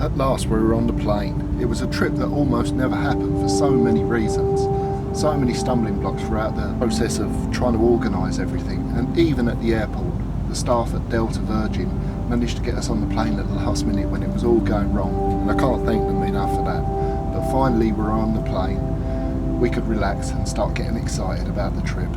At last we were on the plane. It was a trip that almost never happened for so many reasons. So many stumbling blocks throughout the process of trying to organise everything. And even at the airport, the staff at Delta Virgin managed to get us on the plane at the last minute when it was all going wrong. And I can't thank them enough for that. But finally we were on the plane. We could relax and start getting excited about the trip.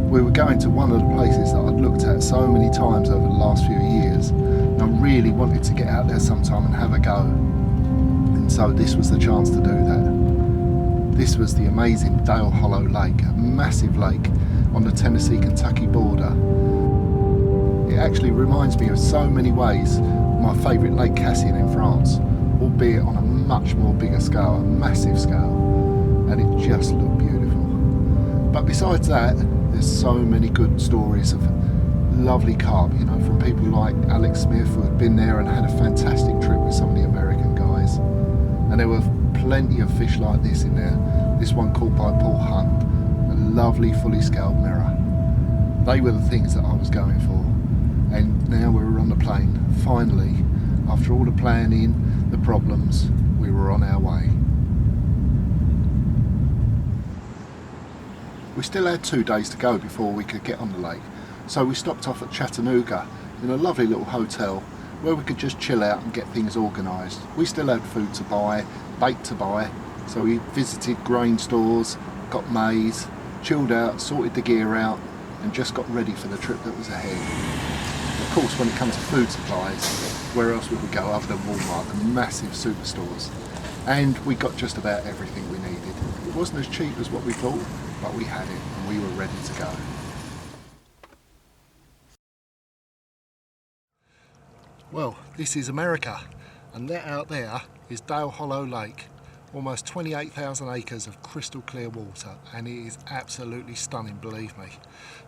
We were going to one of the places that I'd looked at so many times over the last few years, and I really wanted to get out there sometime and have a go. And so this was the chance to do that. This was the amazing Dale Hollow Lake, a massive lake on the Tennessee-Kentucky border. It actually reminds me of so many ways my favourite Lake Cassian in France, albeit on a much more bigger scale, a massive scale, and it just looked beautiful. But besides that, there's so many good stories of lovely carp, you know, from people like Alex Smith, who had been there and had a fantastic trip with some of the American guys. And there were plenty of fish like this in there. This one caught by Paul Hunt, a lovely fully scaled mirror. They were the things that I was going for. And now we were on the plane. Finally, after all the planning, the problems, we were on our way. We still had 2 days to go before we could get on the lake, so we stopped off at Chattanooga in a lovely little hotel where we could just chill out and get things organised. We still had food to buy, bait to buy, so we visited grain stores, got maize, chilled out, sorted the gear out and just got ready for the trip that was ahead. Of course, when it comes to food supplies, where else would we go other than Walmart, the massive superstores? And we got just about everything we needed. It wasn't as cheap as what we thought, but we had it and we were ready to go. Well, this is America, and that out there is Dale Hollow Lake. Almost 28,000 acres of crystal clear water, and it is absolutely stunning, believe me.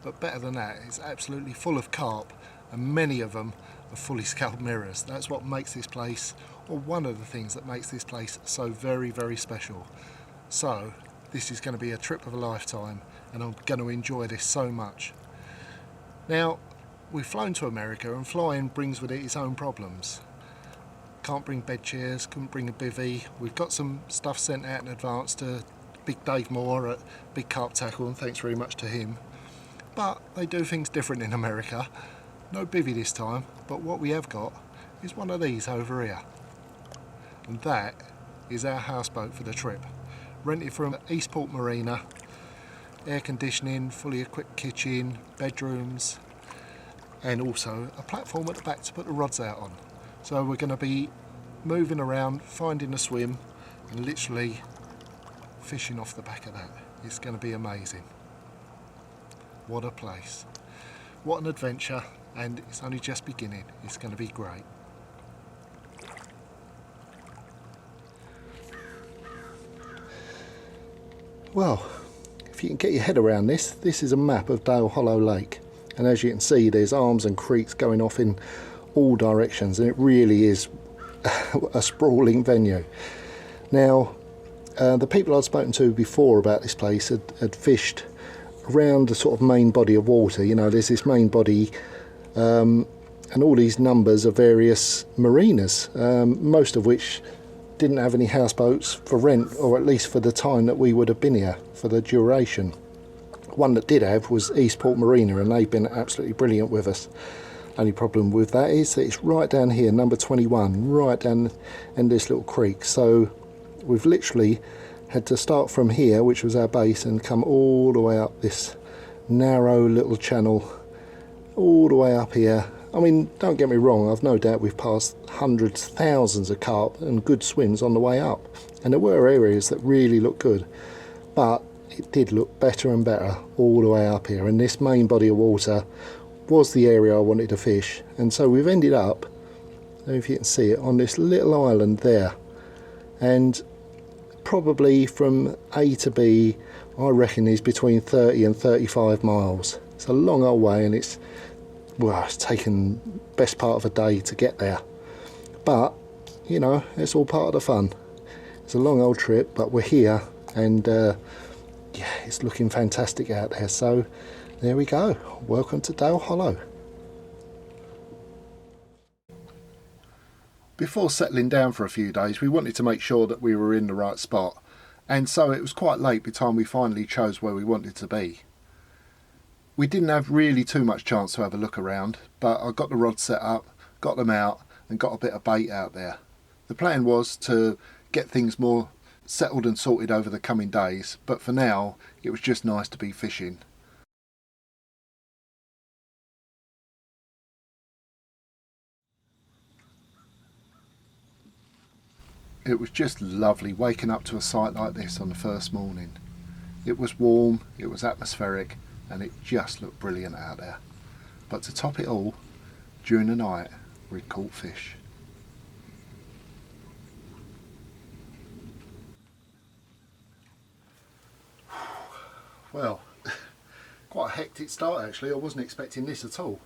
But better than that, it's absolutely full of carp, and many of them are fully scaled mirrors. That's what makes this place, or one of the things that makes this place so very, very special. So, this is going to be a trip of a lifetime, and I'm going to enjoy this so much. Now, we've flown to America, and flying brings with it its own problems. Can't bring bed chairs, couldn't bring a bivvy. We've got some stuff sent out in advance to Big Dave Moore at Big Carp Tackle, and thanks very much to him. But they do things different in America. No bivvy this time, but what we have got is one of these over here. And that is our houseboat for the trip. Rented from Eastport Marina, air conditioning, fully equipped kitchen, bedrooms, and also a platform at the back to put the rods out on. So we're going to be moving around, finding a swim, and literally fishing off the back of that. It's going to be amazing. What a place. What an adventure, and it's only just beginning. It's going to be great. Well, if you can get your head around this is a map of Dale Hollow Lake. And as you can see, there's arms and creeks going off in all directions, and it really is a sprawling venue. Now, the people I'd spoken to before about this place had fished around the sort of main body of water. You know, there's this main body and all these numbers of various marinas, most of which didn't have any houseboats for rent, or at least for the time that we would have been here, for the duration. One that did have was Eastport Marina, and they've been absolutely brilliant with us. Only problem with that is that it's right down here, number 21, right down in this little creek. So we've literally had to start from here, which was our base, and come all the way up this narrow little channel, all the way up here. I mean, don't get me wrong, I've no doubt we've passed hundreds, thousands of carp and good swims on the way up. And there were areas that really looked good, but it did look better and better all the way up here. And this main body of water was the area I wanted to fish. And so we've ended up, I don't know if you can see it, on this little island there. And probably from A to B, I reckon is between 30 and 35 miles. It's a long old way, and it's taken best part of a day to get there. But, you know, it's all part of the fun. It's a long old trip, but we're here, and yeah, it's looking fantastic out there. So there we go. Welcome to Dale Hollow. Before settling down for a few days, we wanted to make sure that we were in the right spot, and so it was quite late by the time we finally chose where we wanted to be. We didn't have really too much chance to have a look around, but I got the rods set up, got them out and got a bit of bait out there. The plan was to get things more settled and sorted over the coming days, but for now it was just nice to be fishing. It was just lovely waking up to a sight like this on the first morning. It was warm, it was atmospheric, and it just looked brilliant out there. But to top it all, during the night we'd caught fish. Well, quite a hectic start actually. I wasn't expecting this at all.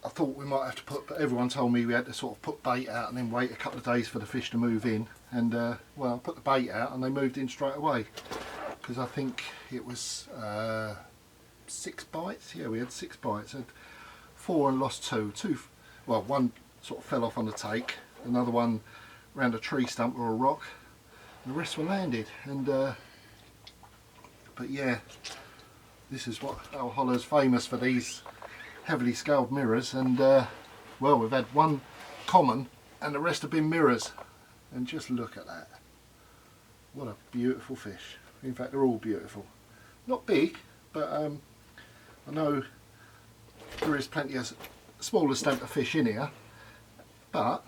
I thought we might have to put, but everyone told me we had to sort of put bait out and then wait a couple of days for the fish to move in. And well, I put the bait out and they moved in straight away. Because I think it was 6 bites. Yeah, we had 6 bites. Had 4 and lost 2. Well, one sort of fell off on the take. Another one round a tree stump or a rock. And the rest were landed. And but yeah, this is what our hollow's famous for, these heavily scaled mirrors. And well, we've had 1 common and the rest have been mirrors. And just look at that. What a beautiful fish. In fact, they're all beautiful. Not big, but I know there is plenty of smaller stamper fish in here, but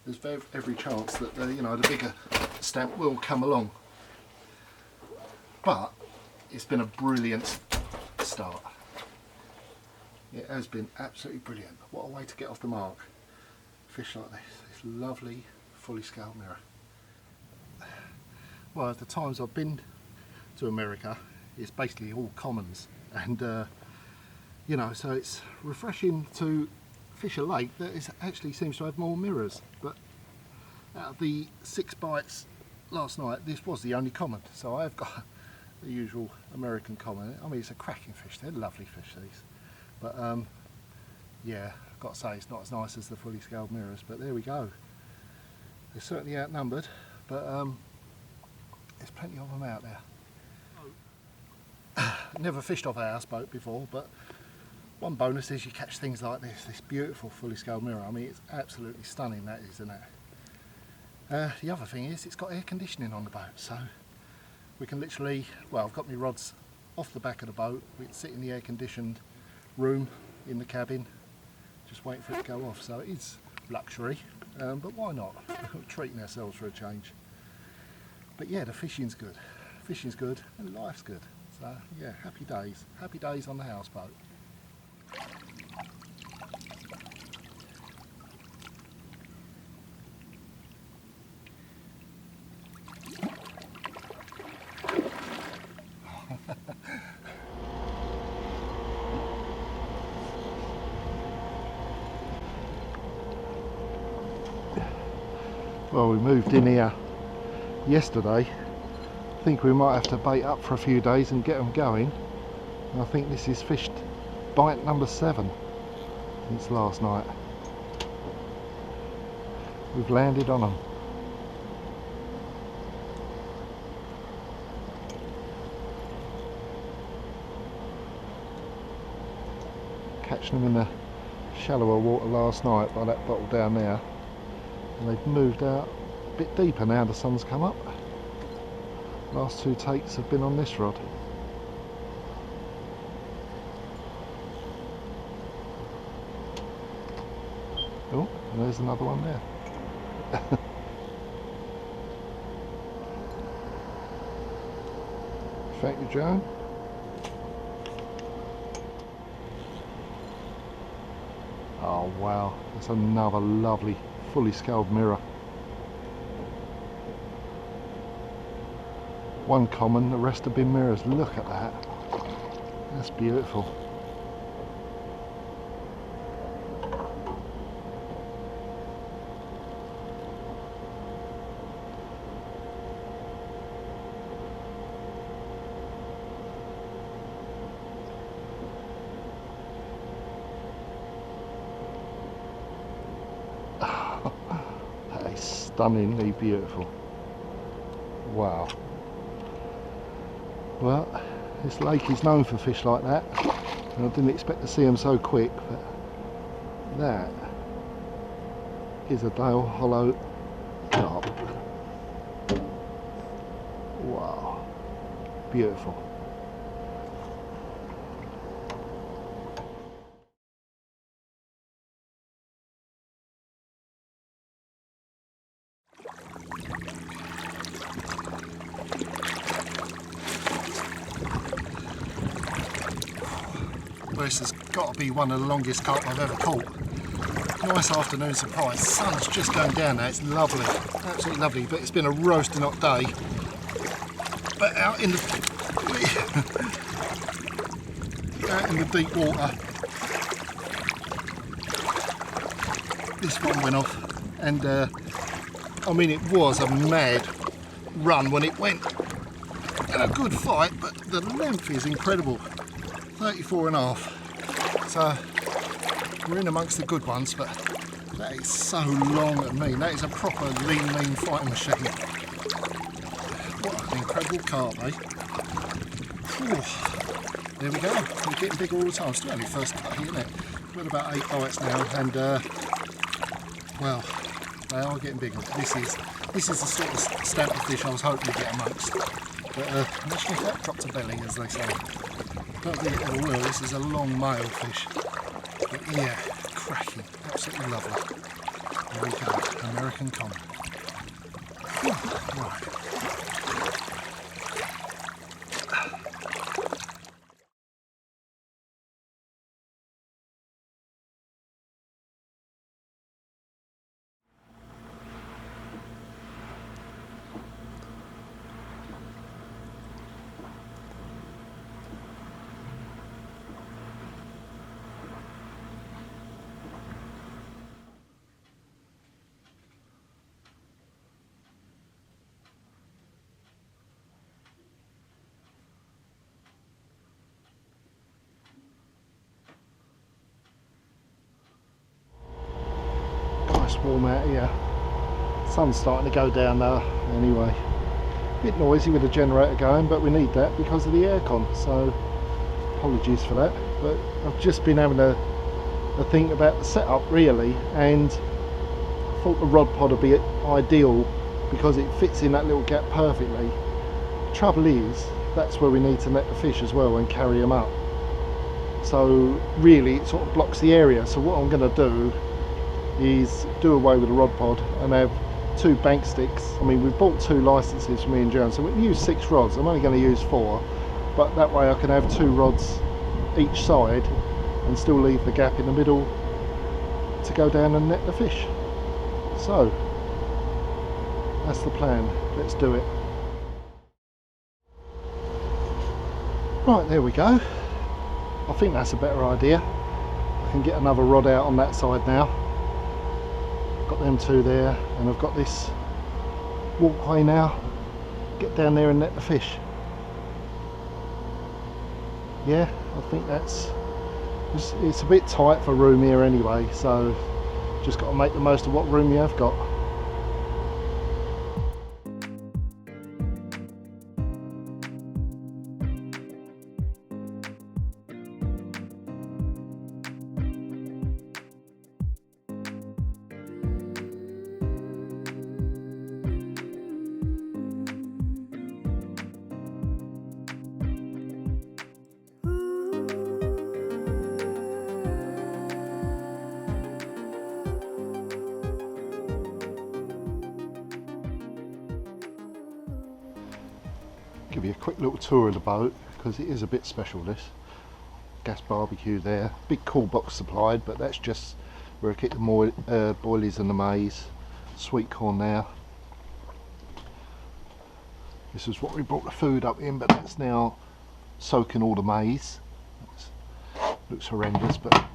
there's every chance that the bigger stamp will come along. But it's been a brilliant start. It has been absolutely brilliant. What a way to get off the mark. Fish like this lovely fully scaled mirror. Well, the times I've been to America, it's basically all commons, and so it's refreshing to fish a lake that actually seems to have more mirrors. But out of the 6 bites last night, this was the only common, so I've got the usual American common. I mean, it's a cracking fish. They're lovely fish, these, but yeah, I've got to say it's not as nice as the fully scaled mirrors, but there we go. They're certainly outnumbered, but there's plenty of them out there. Never fished off a houseboat before, but one bonus is you catch things like this beautiful fully scaled mirror. I mean, it's absolutely stunning, that is, isn't it? The other thing is it's got air conditioning on the boat, so we can literally, well, I've got my rods off the back of the boat. We can sit in the air conditioned room in the cabin, just waiting for it to go off. So it is luxury, but why not? We're treating ourselves for a change. But yeah, the fishing's good and life's good. So yeah, happy days on the houseboat. Well, we moved in here yesterday. I think we might have to bait up for a few days and get them going. And I think this is fished bite number 7 since last night. We've landed on them. Catching them in the shallower water last night by that bottle down there. And they've moved out a bit deeper now the sun's come up. Last 2 takes have been on this rod. Oh, and there's another one there. Thank you, Joan. Oh wow, that's another lovely fully scaled mirror. 1 common, the rest have been mirrors. Look at that. That's beautiful. stunningly beautiful. Wow. Well, this lake is known for fish like that, and I didn't expect to see them so quick, but that is a Dale Hollow carp. Wow, beautiful. Well, this has got to be one of the longest carp I've ever caught. Nice afternoon surprise. Sun's just going down now. It's lovely, absolutely lovely. But it's been a roasting hot day. But out in the deep water, this one went off, and I mean, it was a mad run when it went, and a good fight. But the length is incredible. 34.5. So we're in amongst the good ones, but that is so long and mean. That is a proper lean, mean fighting machine. What an incredible carp, eh? Whew. There we go. We're getting bigger all the time. Still only first cut here, isn't it? We're at about 8 bites now, and well, they are getting bigger. This is the sort of stamp of fish I was hoping to get amongst. But imagine if that dropped a belly, as they say. Don't think it ever will. This is a long male fish. But yeah, cracking, absolutely lovely. There we go, American common. Right. Warm out here. Sun's starting to go down now anyway. A bit noisy with the generator going, but we need that because of the aircon, so apologies for that. But I've just been having a think about the setup really, and I thought the rod pod would be ideal because it fits in that little gap perfectly. The trouble is, that's where we need to net the fish as well and carry them up. So really it sort of blocks the area. So what I'm going to do is do away with the rod pod and have 2 bank sticks. I mean, we've bought 2 licenses for me and Joan, so we can use 6 rods. I'm only going to use 4, but that way I can have 2 rods each side and still leave the gap in the middle to go down and net the fish. So that's the plan. Let's do it. Right, there we go. I think that's a better idea. I can get another rod out on that side now. Got them 2 there, and I've got this walkway now. Get down there and net the fish. Yeah, I think it's a bit tight for room here anyway, so just got to make the most of what room you have got. Give you a quick little tour of the boat because it is a bit special. This gas barbecue there, big cool box supplied, but that's just where I keep the boilies and the maize. Sweet corn there. This is what we brought the food up in, but that's now soaking all the maize. Looks horrendous, but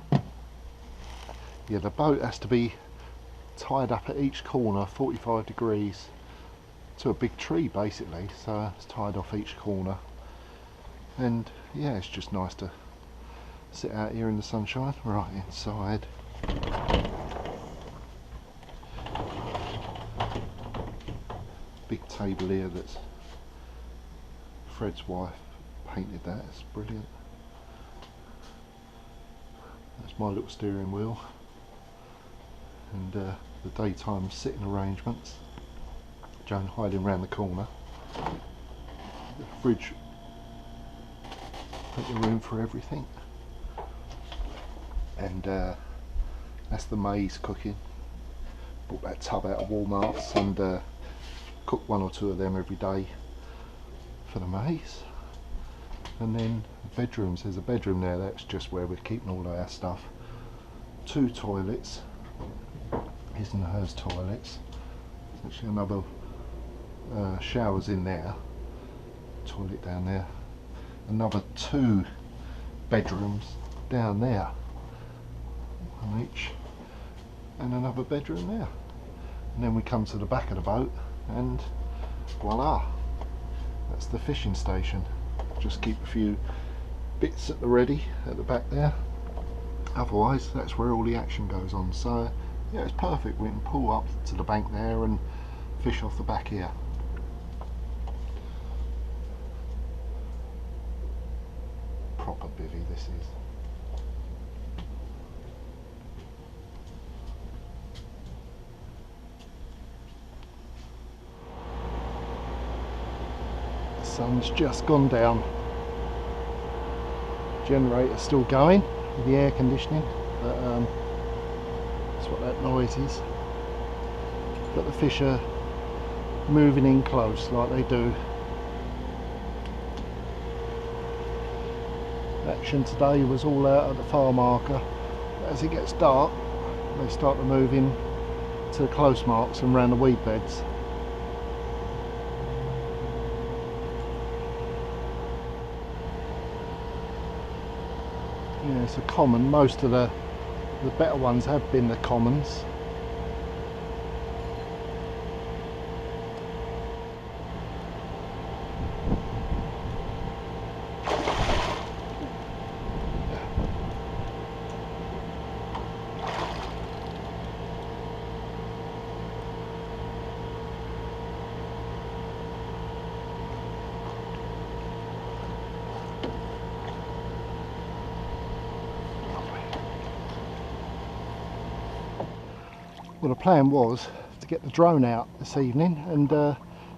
yeah, the boat has to be tied up at each corner 45 degrees to a big tree basically, so it's tied off each corner, and yeah, it's just nice to sit out here in the sunshine. Right, inside big table here that's Fred's wife painted that. It's brilliant. That's my little steering wheel, and the daytime sitting arrangements. Joan hiding around the corner. The fridge, plenty of room for everything, and that's the maize cooking. Bought that tub out of Walmart's and cook 1 or 2 of them every day for the maize. And then bedrooms, there's a bedroom there, that's just where we're keeping all of our stuff. 2 toilets, his and hers toilets. There's actually another showers in there, toilet down there. Another 2 bedrooms down there, one each, and another bedroom there. And then we come to the back of the boat and voila, that's the fishing station. Just keep a few bits at the ready at the back there, otherwise that's where all the action goes on. So yeah, it's perfect. We can pull up to the bank there and fish off the back here. Proper bivvy this is. The sun's just gone down. Generator's still going with the air conditioning, but that's what that noise is. But the fish are moving in close like they do. Action today was all out at the far marker. As it gets dark, they start to move in to the close marks and round the weed beds. Yeah, it's a common. Most of the better ones have been the commons. Well, the plan was to get the drone out this evening and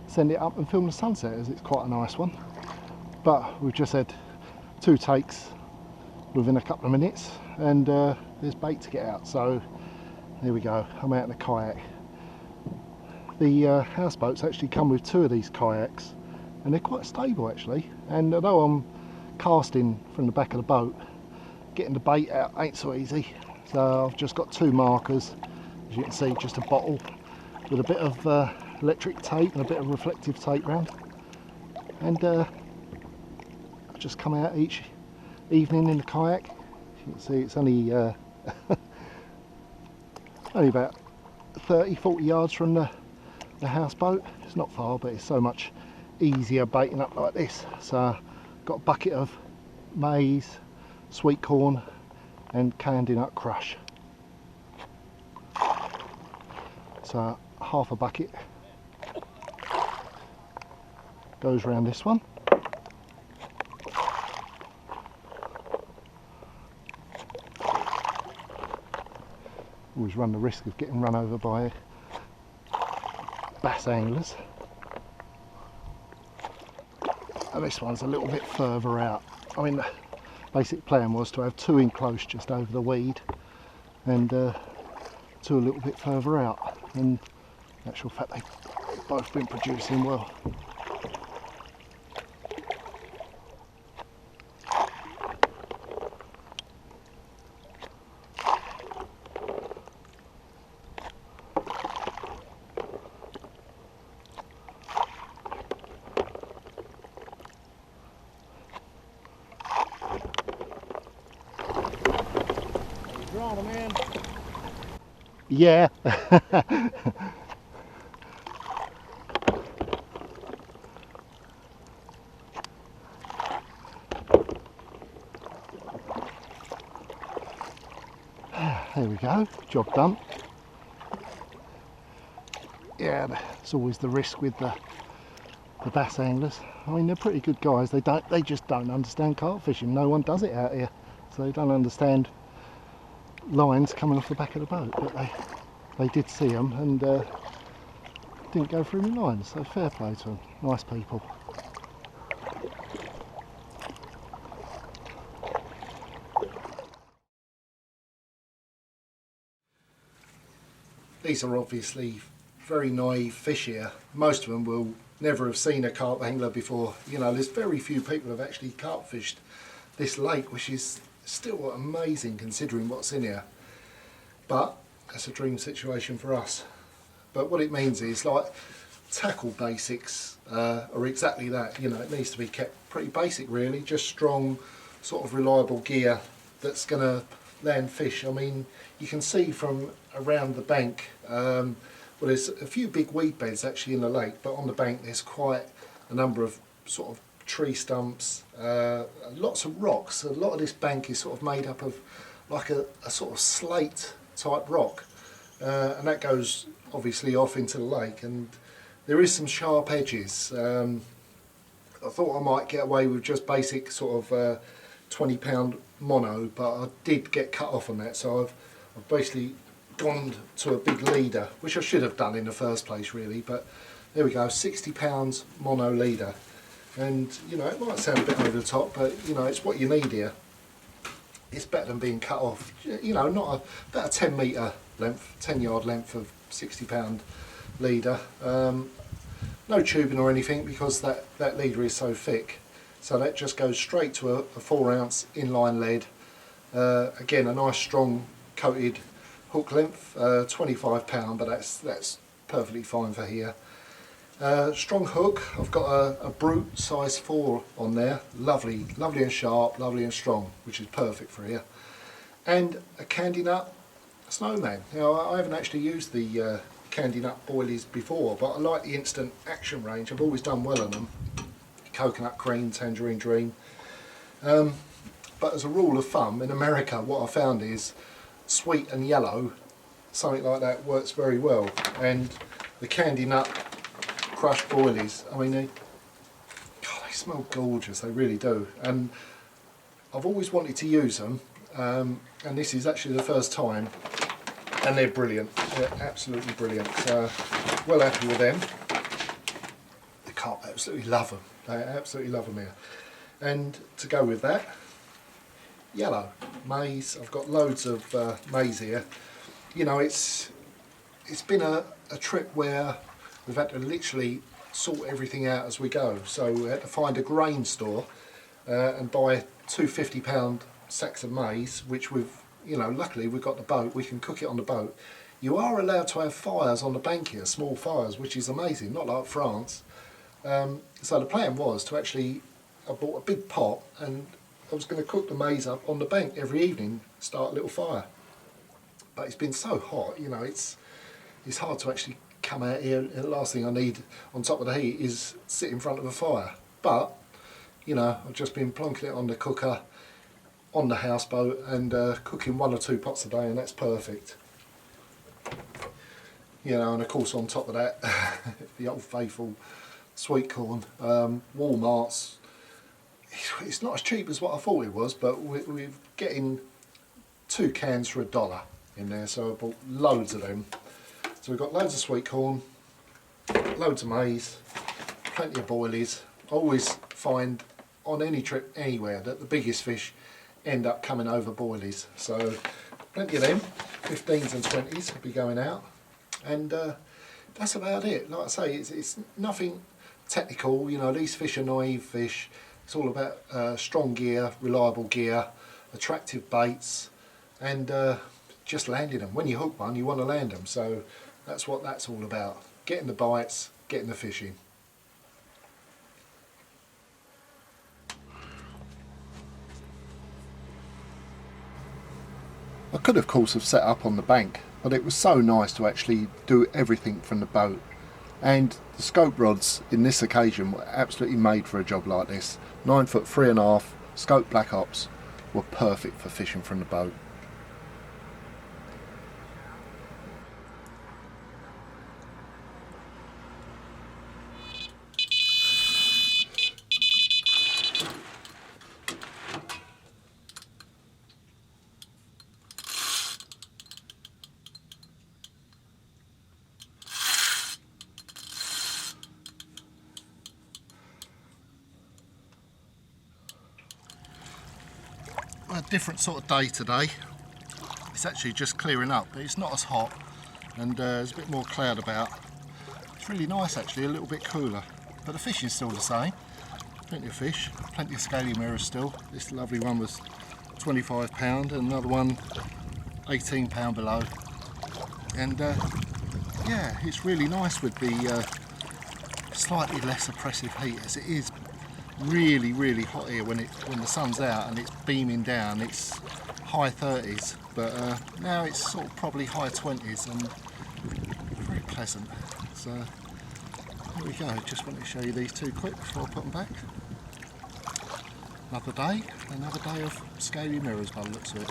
send it up and film the sunset, as it's quite a nice one. But we've just had 2 takes within a couple of minutes, and there's bait to get out. So there we go. I'm out in the kayak. The houseboats actually come with 2 of these kayaks, and they're quite stable actually. And although I'm casting from the back of the boat, getting the bait out ain't so easy. So I've just got 2 markers. As you can see, just a bottle with a bit of electric tape and a bit of reflective tape round, and I just come out each evening in the kayak. You can see it's only only about 30-40 yards from the houseboat. It's not far, but it's so much easier baiting up like this. So got a bucket of maize, sweet corn and candy nut crush. So half a bucket goes around this one. Always run the risk of getting run over by bass anglers. And this one's a little bit further out. I mean, the basic plan was to have 2 enclosed just over the weed and 2 a little bit further out. In actual fact, they've both been producing well. Drawn them in. Yeah. There we go, job done. yeah, there's always the risk with the bass anglers. I mean, they're pretty good guys. They just don't understand carp fishing. No one does it out here, so they don't understand lines coming off the back of the boat. But they did see them and didn't go through the lines. So fair play to them. Nice people. These are obviously very naive fish here. Most of them will never have seen a carp angler before. You know, there's very few people who have actually carp fished this lake, which is still amazing considering what's in here. But that's a dream situation for us. But what it means is, like, tackle basics are exactly that. You know, it needs to be kept pretty basic really, just strong, sort of reliable gear that's going to land fish. I mean, you can see from around the bank, well, there's a few big weed beds actually in the lake, but on the bank there's quite a number of sort of tree stumps, lots of rocks. A lot of this bank is sort of made up of like a sort of slate type rock, and that goes obviously off into the lake, and there is some sharp edges. I thought I might get away with just basic sort of 20-pound mono, but I did get cut off on that, so I've basically gone to a big leader, which I should have done in the first place really, but there we go, 60 pounds mono leader. And you know, it might sound a bit over the top, but you know, it's what you need here. It's better than being cut off. You know, not about a 10 metre length, 10 yard length of 60 pound leader. No tubing or anything, because that leader is so thick. So that just goes straight to a 4 ounce inline lead. Again, a nice strong coated hook length, 25 pound, but that's perfectly fine for here. Strong hook, I've got a brute size 4 on there, lovely and sharp, lovely and strong, which is perfect for here. And a candy nut snowman. Now, I haven't actually used the candy nut boilies before, but I like the instant action range. I've always done well on them. Coconut cream, tangerine dream. But as a rule of thumb, in America, what I found is sweet and yellow, something like that works very well. And the candy nut crushed boilies, I mean, they smell gorgeous, they really do. And I've always wanted to use them, and this is actually the first time, and they're brilliant. They're absolutely brilliant. So, well happy with them. The carp absolutely love them. They absolutely love them here. And to go with that, yellow maize. I've got loads of maize here. You know, it's been a trip where we've had to literally sort everything out as we go. So we had to find a grain store and buy 2 50-pound sacks of maize, which we've, you know, luckily we've got the boat, we can cook it on the boat. You are allowed to have fires on the bank here, small fires, which is amazing, not like France. So the plan was to actually, I bought a big pot and I was going to cook the maize up on the bank every evening, start a little fire. But it's been so hot, you know, it's hard to actually come out here, and the last thing I need on top of the heat is sit in front of a fire. But, you know, I've just been plonking it on the cooker, on the houseboat, and cooking 1 or 2 pots a day, and that's perfect. You know, and of course on top of that, the old faithful sweet corn. Walmart's, it's not as cheap as what I thought it was, but we're getting 2 cans for $1 in there, so I bought loads of them. So we've got loads of sweet corn, loads of maize, plenty of boilies. I always find on any trip anywhere that the biggest fish end up coming over boilies. So plenty of them, 15s and 20s will be going out. And that's about it. Like I say, it's nothing technical. You know, these fish are naive fish. It's all about strong gear, reliable gear, attractive baits, and just landing them. When you hook one, you want to land them. So that's what that's all about. Getting the bites, getting the fishing. I could of course have set up on the bank, but it was so nice to actually do everything from the boat. And the scope rods in this occasion were absolutely made for a job like this. 9 foot 3.5 scope black ops were perfect for fishing from the boat. different sort of day today. It's actually just clearing up, but it's not as hot, and there's a bit more cloud about. It's really nice actually, a little bit cooler, but the fishing's still the same. Plenty of fish, plenty of scaly mirrors still. This lovely one was £25 and another one £18 below. And yeah, it's really nice with the slightly less oppressive heat, as it is really hot here when the sun's out and it's beaming down. It's high 30s, but now it's sort of probably high 20s and very pleasant. So there we go, just wanted to show you these two quick before I put them back. Another day of scaly mirrors by the looks of it.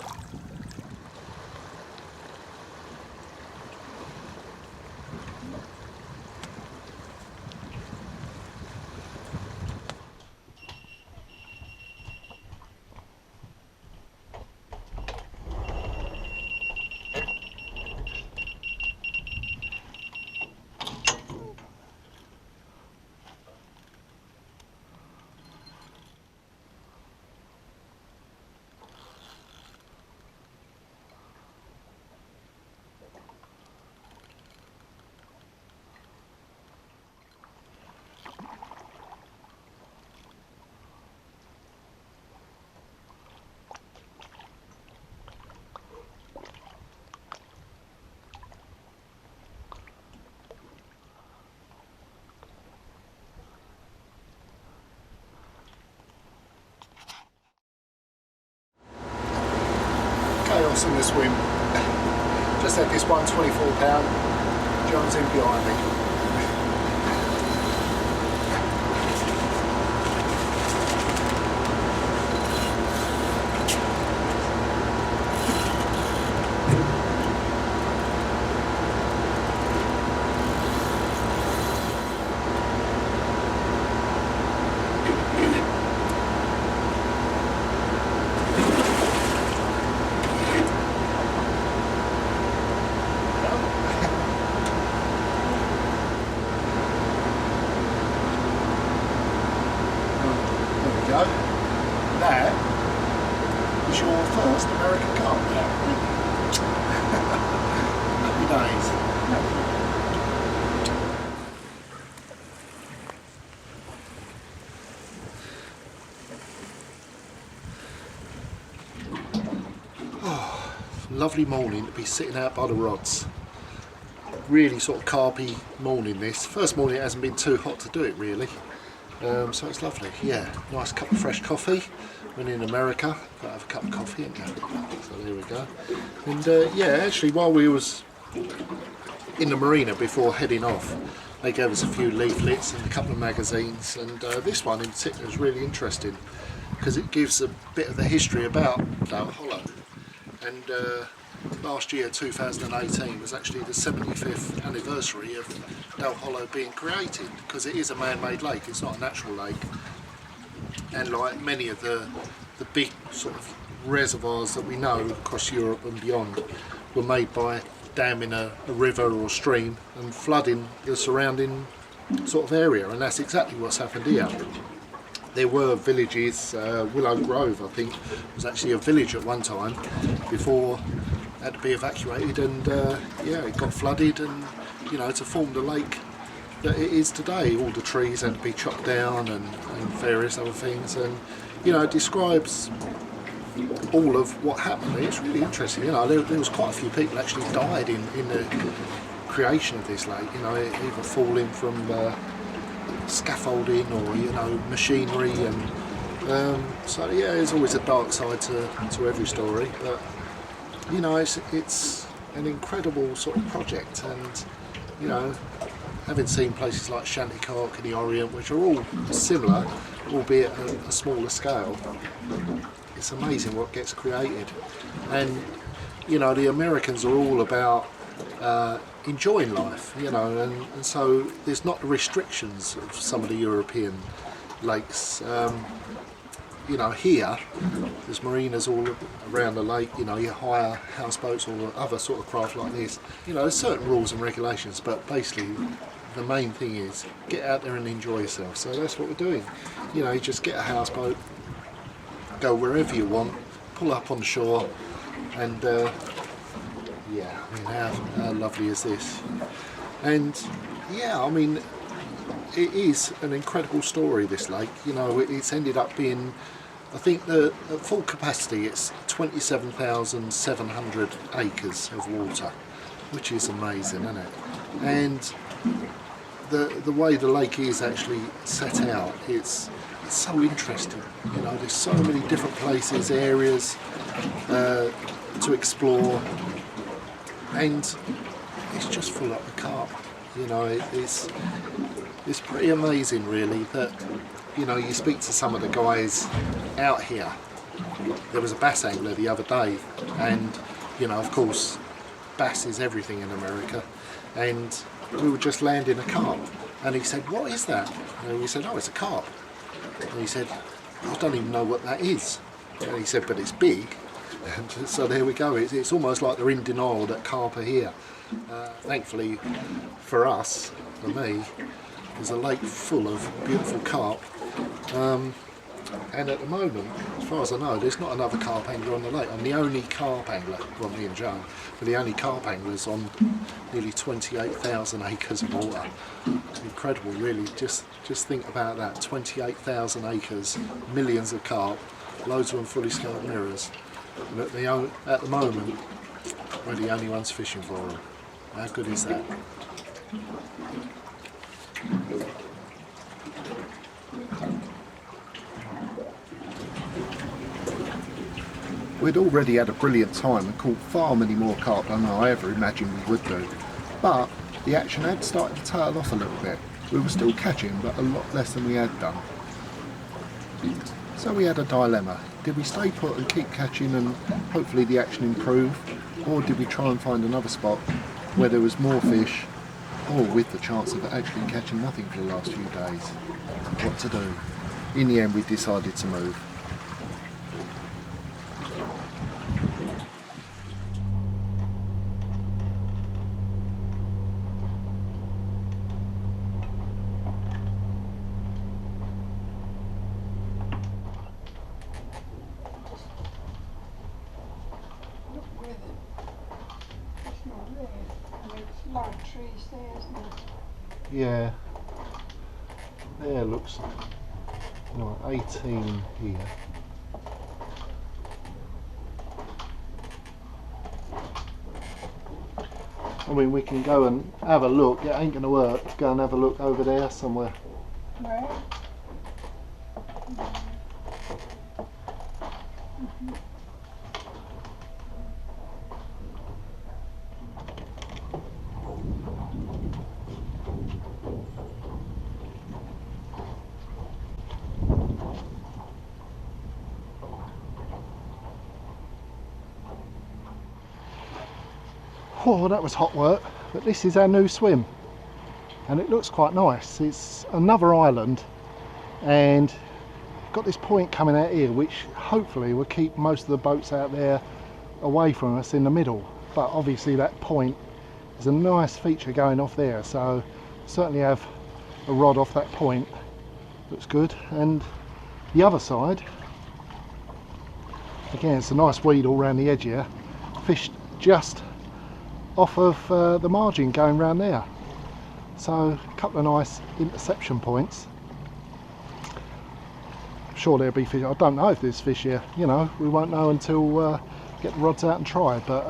Chaos in the swim. Just had this one £24. Joan's in behind me. That is your first American carp. Happy days. Oh, lovely morning to be sitting out by the rods. Really sort of carpy morning this. First morning it hasn't been too hot to do it really. So it's lovely, yeah. Nice cup of fresh coffee. When in America, gotta have a cup of coffee, ain't you? So there we go. And yeah, actually, while we was in the marina before heading off, they gave us a few leaflets and a couple of magazines. And this one in particular is really interesting because it gives a bit of the history about Dale Hollow. And last year, 2018, was actually the 75th anniversary of Dale Hollow being created, because it is a man-made lake, it's not a natural lake. And like many of the big sort of reservoirs that we know across Europe and beyond were made by damming a river or stream and flooding the surrounding sort of area, and that's exactly what's happened here. There were villages, Willow Grove I think was actually a village at one time before it had to be evacuated, and yeah, it got flooded, and you know, to form the lake that it is today, all the trees had to be chopped down and various other things, and you know, it describes all of what happened. It's really interesting, you know, there was quite a few people actually died in the creation of this lake, you know, either falling from scaffolding or, you know, machinery, and so yeah, there's always a dark side to every story, but you know, it's an incredible sort of project, and you know, having seen places like Shantycark in the Orient, which are all similar, albeit a smaller scale, it's amazing what gets created. And you know, the Americans are all about enjoying life, you know, and so there's not the restrictions of some of the European lakes. You know, here there's marinas all around the lake, you know, you hire houseboats or other sort of craft like this. You know, there's certain rules and regulations, but basically the main thing is get out there and enjoy yourself. So that's what we're doing. You know, you just get a houseboat, go wherever you want, pull up on the shore, and yeah, I mean, how lovely is this? And yeah, I mean, it is an incredible story, this lake. You know, it's ended up being, I think at full capacity it's 27,700 acres of water, which is amazing, isn't it? And the way the lake is actually set out, it's so interesting. You know, there's so many different places, areas to explore, and it's just full up with carp. You know, it's pretty amazing, really, that, you know, you speak to some of the guys out here. There was a bass angler the other day, and, you know, of course, bass is everything in America, and we were just landing a carp, and he said, "What is that?" And we said, "Oh, it's a carp." And he said, "I don't even know what that is." And he said, "But it's big." And so there we go. It's almost like they're in denial that carp are here. Thankfully for us, for me, there's a lake full of beautiful carp. And at the moment, as far as I know, there's not another carp angler on the lake. I'm the only carp angler, well, me and Joan, we're the only carp anglers on nearly 28,000 acres of water. Incredible, really. Just think about that. 28,000 acres, millions of carp, loads of them fully scaled mirrors. And at the moment, we're the only ones fishing for them. How good is that? We'd already had a brilliant time and caught far many more carp than I ever imagined we would do. But the action had started to tail off a little bit. We were still catching, but a lot less than we had done. So we had a dilemma. Did we stay put and keep catching and hopefully the action improve? Or did we try and find another spot where there was more fish, or with the chance of actually catching nothing for the last few days? What to do? In the end, we decided to move. Yeah, there looks like 18 here. I mean, we can go and have a look. It ain't going to work. Go and have a look over there somewhere. Right. Oh, that was hot work, but this is our new swim and it looks quite nice. It's another island and got this point coming out here which hopefully will keep most of the boats out there away from us in the middle, but obviously that point is a nice feature going off there, so certainly have a rod off that point. Looks good. And the other side, again, it's a nice weed all around the edge here, fished just off of the margin going round there, so a couple of nice interception points. I'm sure there'll be fish. I don't know if there's fish here, you know, we won't know until get the rods out and try, but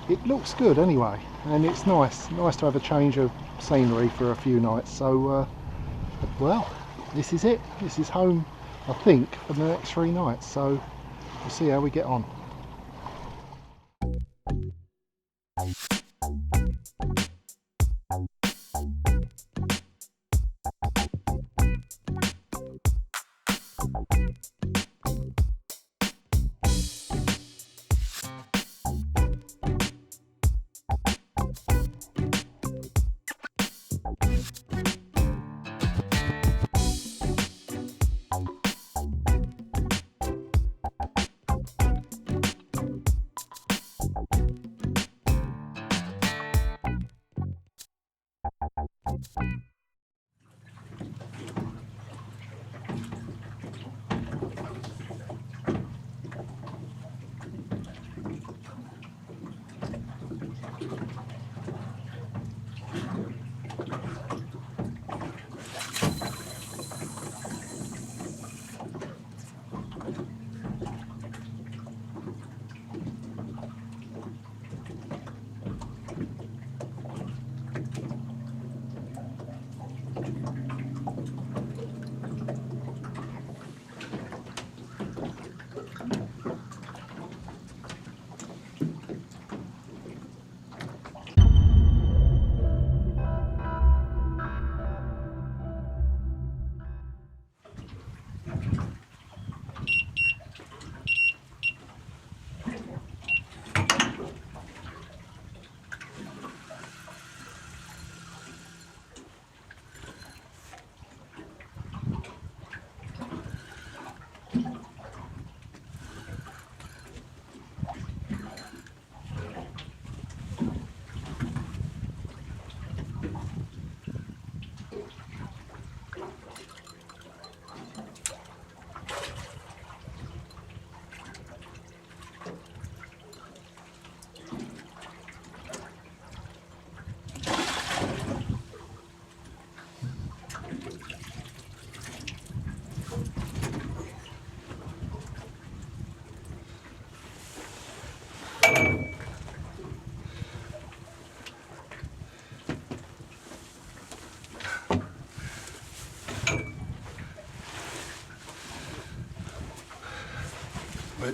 it looks good anyway, and it's nice to have a change of scenery for a few nights. So well, this is it. This is home, I think, for the next 3 nights, so we'll see how we get on.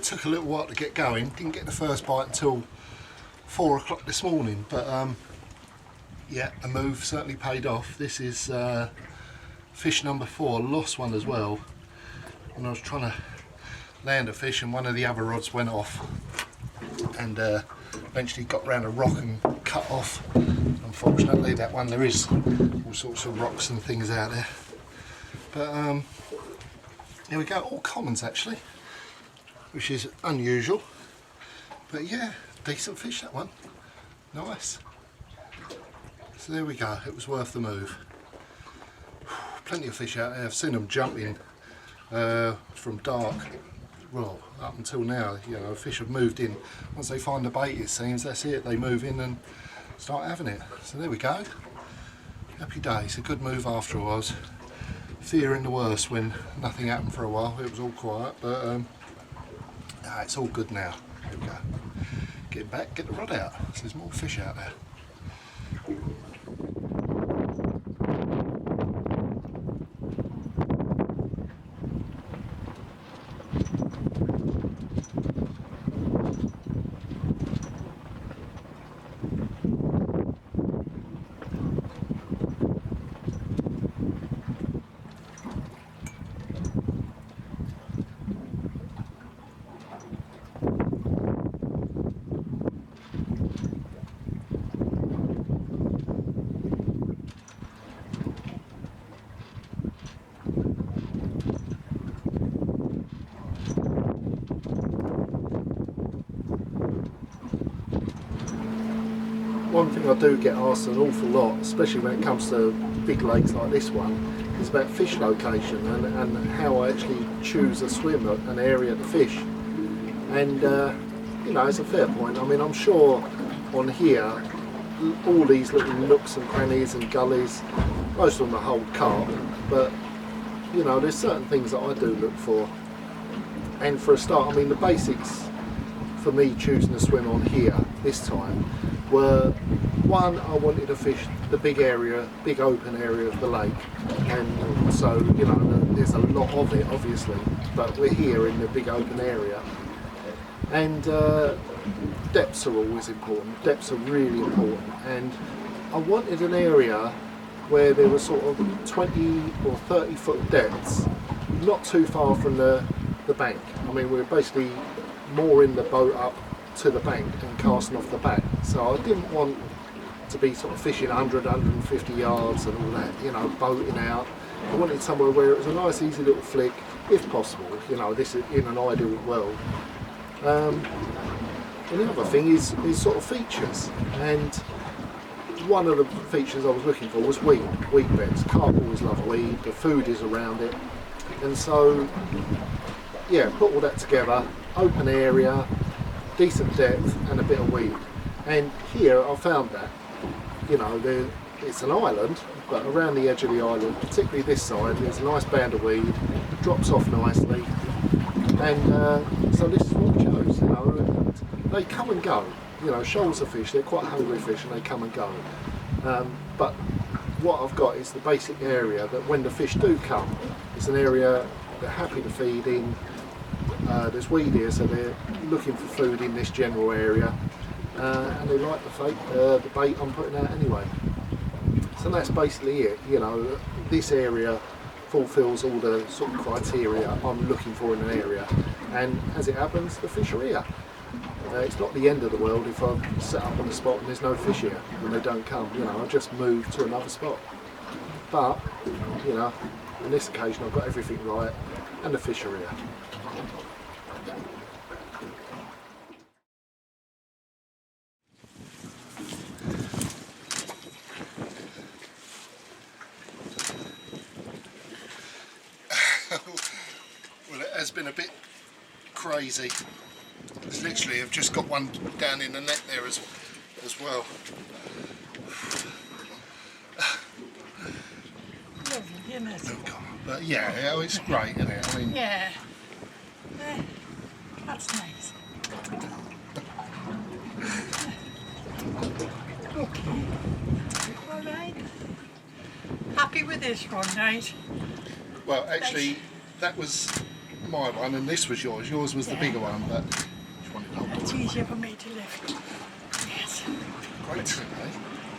it took a little while to get going. Didn't get the first bite until 4 o'clock this morning, but yeah, the move certainly paid off. This is fish number 4, lost one as well. And I was trying to land a fish and one of the other rods went off, and eventually got round a rock and cut off. Unfortunately, that one, there is all sorts of rocks and things out there. But here we go, all commons actually, which is unusual. But yeah, decent fish that one, nice. So there we go, it was worth the move. Plenty of fish out there, I've seen them jumping from dark, well, up until now. You know, fish have moved in. Once they find the bait, it seems, that's it, they move in and start having it. So there we go, happy days, a good move after all. I was fearing the worst when nothing happened for a while, it was all quiet, but it's all good now. Here we go, get back, get the rod out, so there's more fish out there. One thing I do get asked an awful lot, especially when it comes to big lakes like this one, is about fish location and how I actually choose a swim, an area to fish. And you know, it's a fair point. I mean, I'm sure on here, all these little nooks and crannies and gullies, most of them are whole carp, but you know, there's certain things that I do look for. And for a start, I mean, the basics for me choosing to swim on here this time were, one, I wanted to fish the big area, big open area of the lake, and so, you know, there's a lot of it obviously, but we're here in the big open area. And depths are always important, depths are really important, and I wanted an area where there were sort of 20 or 30 foot depths, not too far from the bank. I mean, we're basically mooring the boat up to the bank and casting off the back, so I didn't want to be sort of fishing 100, 150 yards and all that, you know, boating out. I wanted somewhere where it was a nice easy little flick, if possible, you know, this is in an ideal world. And the other thing is sort of features, and one of the features I was looking for was weed beds. Carp always love weed, the food is around it, and so yeah, put all that together, open area, decent depth and a bit of weed. And here I found that, you know, it's an island, but around the edge of the island, particularly this side, there's a nice band of weed, drops off nicely, and so this is what we chose, you know. And they come and go, you know, shoals of fish, they're quite hungry fish and they come and go. But what I've got is the basic area that when the fish do come, it's an area they're happy to feed in. There's weed here, so they're looking for food in this general area, and they like the bait I'm putting out anyway. So that's basically it, you know, this area fulfills all the sort of criteria I'm looking for in an area, and as it happens, the fish are here. It's not the end of the world if I set up on a spot and there's no fish here and they don't come, you know, I just move to another spot. But, you know, on this occasion I've got everything right and the fish are here. Well, it has been a bit crazy. There's literally, I've just got one down in the net there as well. Lovely, isn't it? Oh God. But yeah, it's great, isn't it? I mean, yeah. That's nice. Okay. All right. Happy with this one, right? well, actually, that was my one, and this was yours. Yours was the bigger one, but which one did I hold? It's easier for me to lift. Yes. Great trip, eh?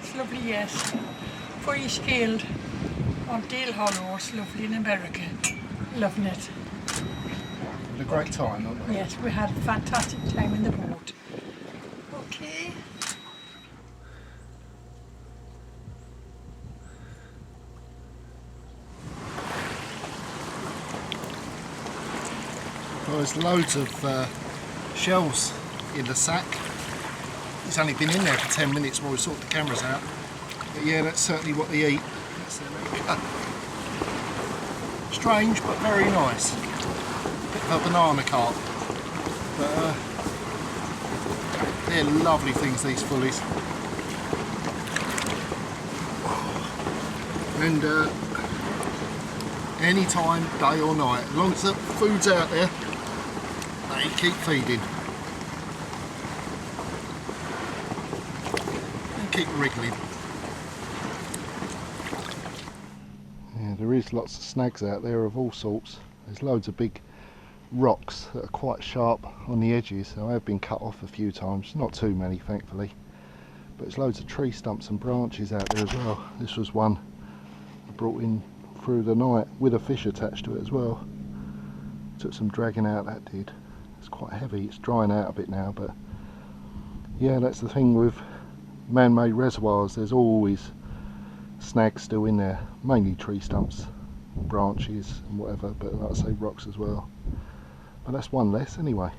It's lovely, yes. Fully scaled on Dale Hollow. It's lovely in America. Loving it. Had a great time, haven't we? Yes, we had a fantastic time in the boat. Okay. Well, there's loads of shells in the sack. It's only been in there for 10 minutes while we sort the cameras out. But yeah, that's certainly what they eat. That's their makeup. Strange, but very nice. Bit of a banana carp. But they're lovely things, these fullies. And any time, day or night, as long as the food's out there, they keep feeding. And keep wriggling. Yeah, there is lots of snags out there of all sorts. There's loads of big rocks that are quite sharp on the edges. So I have been cut off a few times, not too many thankfully. But there's loads of tree stumps and branches out there as well. This was one I brought in through the night with a fish attached to it as well. Took some dragging out, that did. It's quite heavy, it's drying out a bit now, but yeah, that's the thing with man-made reservoirs, there's always snags still in there, mainly tree stumps, branches and whatever, but like I say, rocks as well. But that's one less anyway.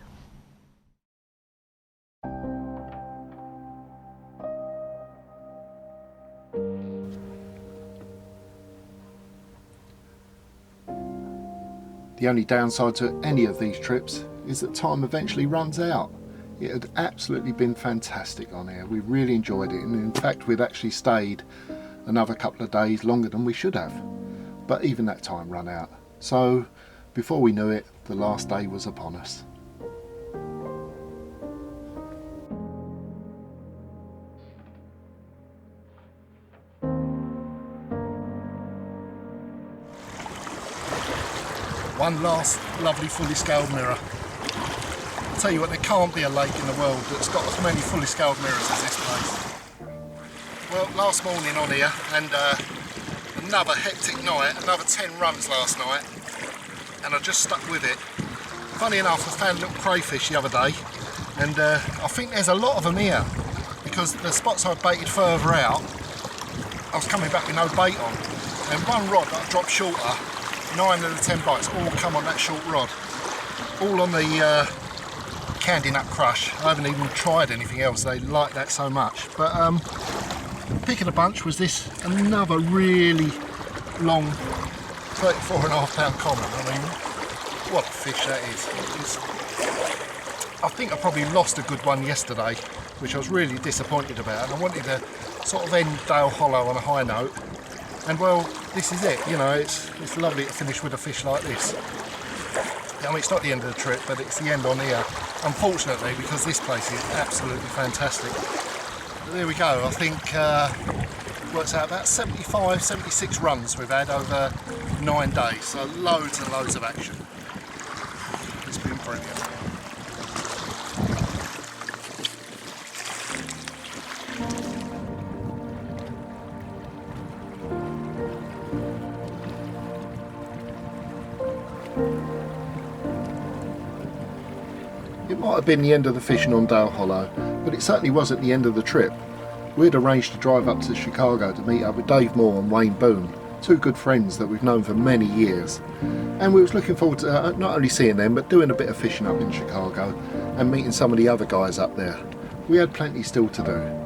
The only downside to any of these trips is that time eventually runs out. It had absolutely been fantastic on here. We really enjoyed it, and in fact we'd actually stayed another couple of days longer than we should have. But even that time ran out. So before we knew it, the last day was upon us. One last lovely fully scaled mirror. I'll tell you what, there can't be a lake in the world that's got as many fully scaled mirrors as this place. Well, last morning on here, and another hectic night, another 10 runs last night, and I just stuck with it. Funny enough, I found little crayfish the other day, and I think there's a lot of them here, because the spots I baited further out, I was coming back with no bait on, and one rod that I dropped shorter, 9 of the 10 bites all come on that short rod, all on the candy nut crush. I haven't even tried anything else, they like that so much. But pick of the bunch was this, another really long 34.5 pound common. I mean, what a fish that is. I think I probably lost a good one yesterday, which I was really disappointed about, and I wanted to sort of end Dale Hollow on a high note. And well, this is it, you know, it's lovely to finish with a fish like this. I mean, it's not the end of the trip, but it's the end on here, unfortunately, because this place is absolutely fantastic. But there we go, I think works out about 75, 76 runs we've had over 9 days, so loads and loads of action. It's been brilliant. It might have been the end of the fishing on Dale Hollow, but it certainly wasn't the end of the trip. We'd arranged to drive up to Chicago to meet up with Dave Moore and Wayne Boone, two good friends that we've known for many years. And we was looking forward to not only seeing them, but doing a bit of fishing up in Chicago and meeting some of the other guys up there. We had plenty still to do.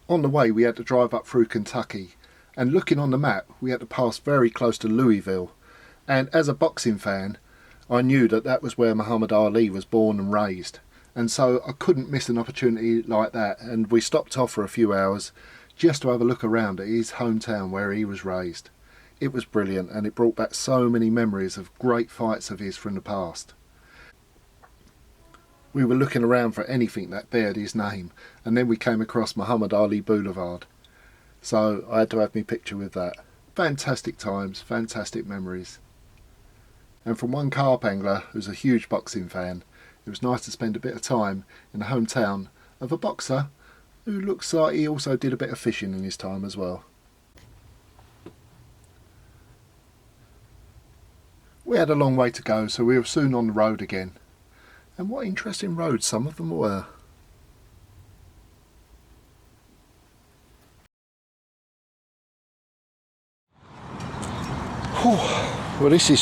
On the way we had to drive up through Kentucky, and looking on the map we had to pass very close to Louisville, and as a boxing fan I knew that that was where Muhammad Ali was born and raised, and so I couldn't miss an opportunity like that, and we stopped off for a few hours just to have a look around at his hometown where he was raised. It was brilliant, and it brought back so many memories of great fights of his from the past. We were looking around for anything that bared his name, and then we came across Muhammad Ali Boulevard. So I had to have my picture with that. Fantastic times, fantastic memories. And from one carp angler who's a huge boxing fan, it was nice to spend a bit of time in the hometown of a boxer who looks like he also did a bit of fishing in his time as well. We had a long way to go, so we were soon on the road again. And what interesting roads some of them were. Whew. Well, this is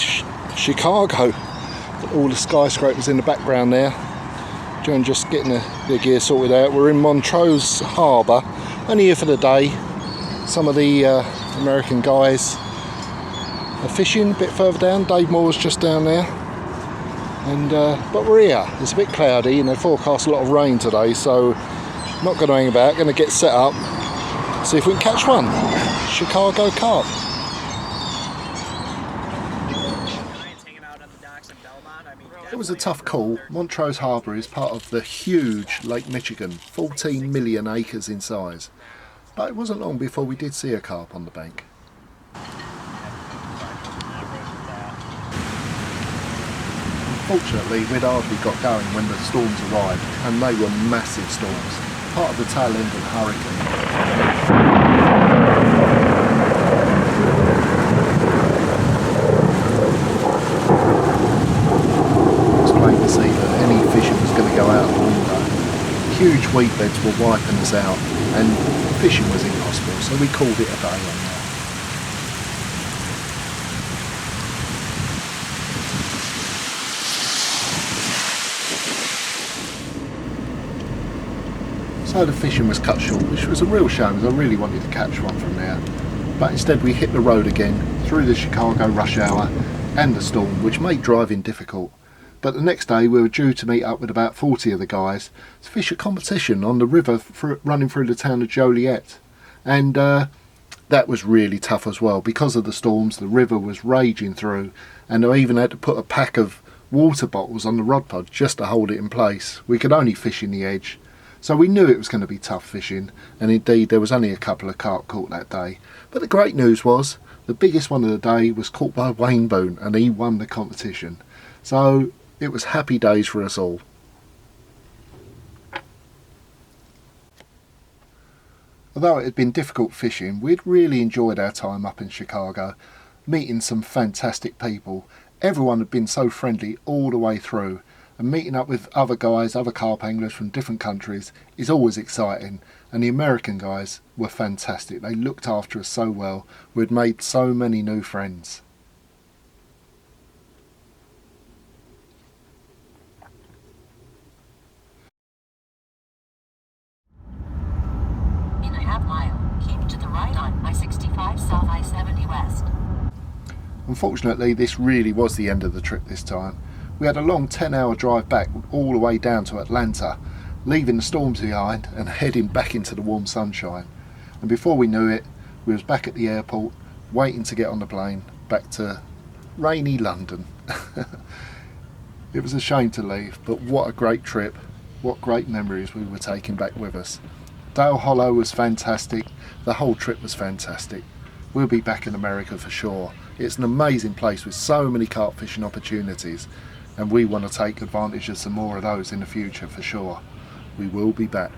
Chicago. All the skyscrapers in the background there. Joan just getting the gear sorted out. We're in Montrose Harbour, only here for the day. Some of the American guys are fishing a bit further down. Dave Moore's just down there. And but we're here. It's a bit cloudy and they forecast a lot of rain today, so not going to hang about, going to get set up, see if we can catch one. Chicago carp. It was a tough call. Montrose Harbour is part of the huge Lake Michigan, 14 million acres in size. But it wasn't long before we did see a carp on the bank. Fortunately, we'd hardly got going when the storms arrived, and they were massive storms, part of the tail end of the hurricane. It was plain to see that any fishing was going to go out the window. Huge weed beds were wiping us out, and fishing was impossible, so we called it a day on that. So the fishing was cut short, which was a real shame, as I really wanted to catch one from there. But instead we hit the road again, through the Chicago rush hour and the storm, which made driving difficult. But the next day we were due to meet up with about 40 of the guys to fish a competition on the river running through the town of Joliet. And that was really tough as well. Because of the storms, the river was raging through, and I even had to put a pack of water bottles on the rod pod just to hold it in place. We could only fish in the edge. So we knew it was going to be tough fishing, and indeed there was only a couple of carp caught that day. But the great news was, the biggest one of the day was caught by Wayne Boone, and he won the competition. So it was happy days for us all. Although it had been difficult fishing, we'd really enjoyed our time up in Chicago, meeting some fantastic people. Everyone had been so friendly all the way through. And meeting up with other guys, other carp anglers from different countries is always exciting. And the American guys were fantastic. They looked after us so well. We'd made so many new friends. In a half mile, keep to the right on I-65 South I-70 West. Unfortunately, this really was the end of the trip this time. We had a long 10-hour drive back all the way down to Atlanta, leaving the storms behind and heading back into the warm sunshine. And before we knew it, we was back at the airport, waiting to get on the plane back to rainy London. It was a shame to leave, but what a great trip, what great memories we were taking back with us. Dale Hollow was fantastic, the whole trip was fantastic. We'll be back in America for sure. It's an amazing place with so many carp fishing opportunities, and we want to take advantage of some more of those in the future for sure. We will be back.